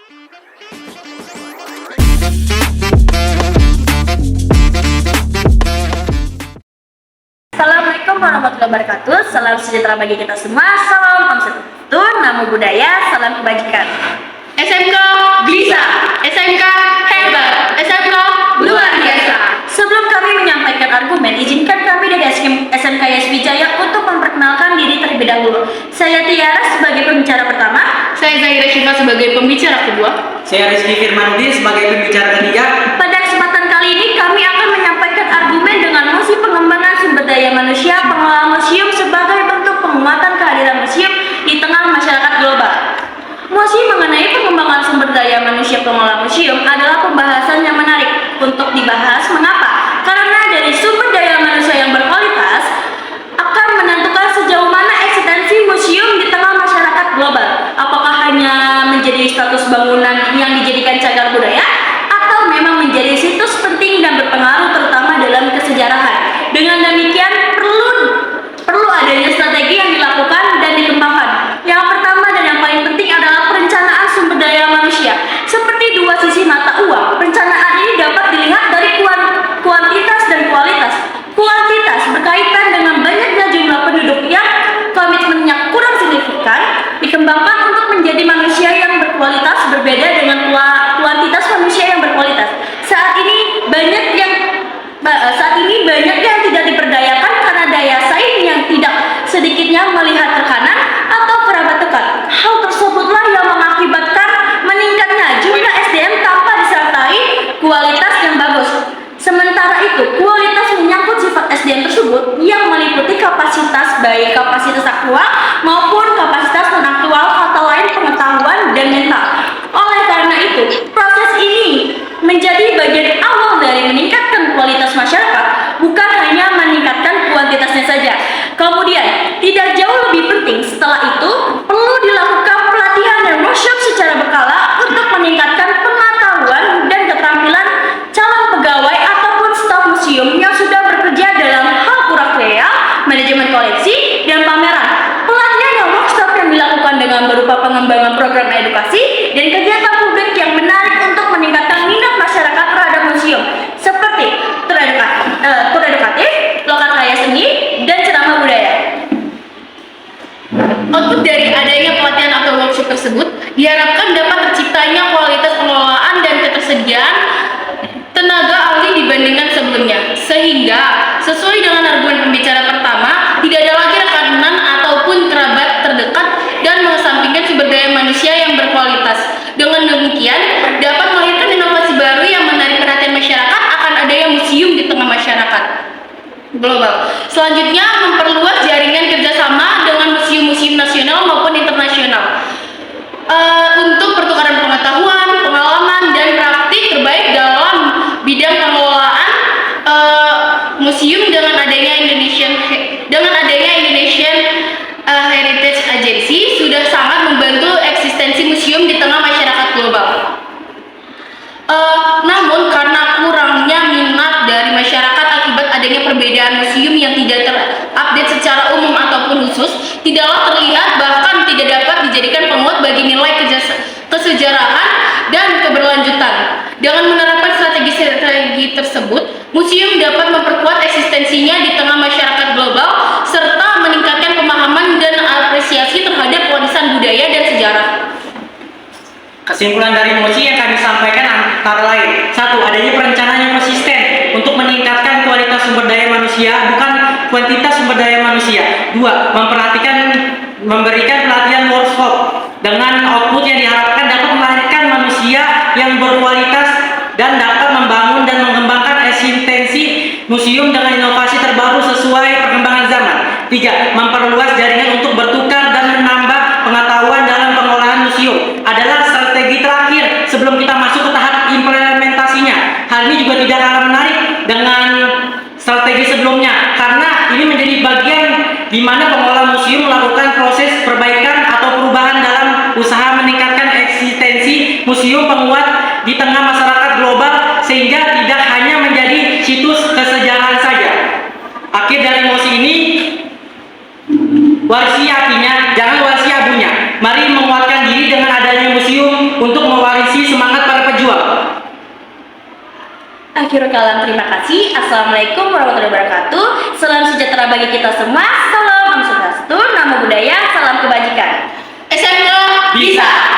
Assalamualaikum warahmatullahi wabarakatuh. Salam sejahtera bagi kita semua. Salam Om Satu, Namo Buddhaya, salam kebajikan. SMK bisa, SMK hebat, SMK luar biasa. Sebelum kami menyampaikan argumen, izinkan kami dari SMK Wijaya untuk memperkenalkan diri terlebih dahulu. Saya Tiara sebagai pembicara pertama. Saya Zahira Syifa sebagai pembicara kedua. Saya Rizky Firmanudin sebagai pembicara ketiga. Pada kesempatan kali ini kami akan menyampaikan argumen dengan mosi pengembangan sumber daya manusia pengelola museum sebagai bentuk penguatan kehadiran museum di tengah masyarakat global. Mosi mengenai pengembangan sumber daya manusia pengelola museum adalah pembahasan yang menarik untuk dibahas. Mengapa? Karena dari sumber daya manusia yang berkualitas akan menentukan sejauh mana eksistensi museum di tengah masyarakat global. Apakah hanya menjadi status bangunan yang dijadikan cagar budaya, atau memang menjadi situs penting dan berpengaruh terutama dalam kesejarahan. Dengan demikian perlu adanya strategi yang dilakukan dan dikembangkan. Yang pertama dan yang paling penting adalah perencanaan sumber daya manusia. Seperti dua sisi mata uang, perencanaan ini dapat dilihat dari kuantitas dan kualitas. Kuantitas berkaitan dengan banyaknya jumlah penduduk yang komitmennya kurang signifikan, dikembangkan untuk menjadi manusia yang berkualitas berbeda dengan kuantitas manusia yang berkualitas. Saat ini banyak yang tidak diperdayakan karena daya saing yang tidak sedikitnya melihat terkanan atau kerabat dekat. Hal tersebutlah yang mengakibatkan meningkatnya jumlah SDM tanpa disertai kualitas yang bagus. Sementara itu, kualitas menyangkut sifat SDM tersebut yang meliputi kapasitas baik kapasitas aktual maupun kapasitas non-aktual, kata lain pengetahuan dan mental. Oleh karena itu, proses ini menjadi bagian awal dari meningkatkan kualitas masyarakat, bukan hanya meningkatkan kuantitasnya saja. Kemudian, tidak jauh lebih penting setelah itu, perlu dilakukan pelatihan dan workshop secara berkala untuk meningkatkan pengetahuan dan keterampilan calon pegawai ataupun staf museum yang sudah bekerja dalam hal kuratorial, manajemen koleksi, dan pameran. Pelatihan dan workshop yang dilakukan dengan berupa pengembangan program edukasi dan kegiatan publik yang menarik untuk meningkatkan minat masyarakat terhadap museum, seperti tur edukatif, lokal karya seni, dan ceramah budaya. Output dari adanya pelatihan atau workshop tersebut diharapkan dapat terciptanya kualitas pengelolaan dan ketersediaan tenaga ahli dibandingkan sebelumnya, sehingga sesuai dengan argumen pembicara pertama, tidak ada lagi rekanan ataupun kerabat terdekat dan mengesampingkan sumber daya manusia yang berkualitas. Dengan demikian, dapat melahirkan inovasi baru yang menarik perhatian masyarakat akan adanya museum di tengah masyarakat global. Selanjutnya, memperluas jaringan kerjasama dengan museum-museum nasional maupun internasional untuk pertukaran pengetahuan, pengalaman, dan praktik terbaik dalam bidang pengelolaan museum. Dengan adanya Indonesian Heritage Agency sudah sangat membantu eksistensi museum di tengah masyarakat global. Namun karena kurangnya minat dari masyarakat akibat adanya perbedaan museum yang tidak terupdate secara umum ataupun khusus, tidaklah terlihat bahkan tidak dapat dijadikan penguat bagi nilai kesejarahan dan keberlanjutan. Dengan menerapkan strategi tersebut, museum dapat memperkuat eksistensinya di tengah masyarakat global serta meningkatkan pemahaman dan apresiasi terhadap warisan budaya dan sejarah. Kesimpulan dari mosi yang kami sampaikan antara lain: 1. Adanya perencanaan yang konsisten untuk meningkatkan kualitas sumber daya manusia, bukan kuantitas sumber daya manusia. 2. Memberikan pelatihan workshop dengan output yang diharapkan dapat melahirkan manusia yang berkualitas dan dapat membangun dan mengembangkan eksistensi museum dengan inovasi terbaru sesuai perkembangan zaman. 3. Memperluas jaringan untuk bertukar dan menambah pengetahuan dalam pengolahan museum adalah strategi terakhir sebelum kita masuk ke tahap implementasinya. Hal ini juga tidak kalah menarik dengan strategi sebelumnya, karena ini menjadi bagian di mana pengelola museum melakukan proses perbaikan atau perubahan dalam usaha meningkatkan eksistensi museum penguat di tengah masyarakat global, sehingga tidak hanya menjadi situs kesejarahan saja. Akhir dari mosi ini, warisi apinya, jangan warisi abunya. Mari menguatkan diri dengan adanya museum untuk mewarisi Akhirul kalam, terima kasih. Assalamualaikum warahmatullahi wabarakatuh. Salam sejahtera bagi kita semua. Salam Om Swastiastu, Namo Buddhaya, salam kebajikan. SMK Bisa.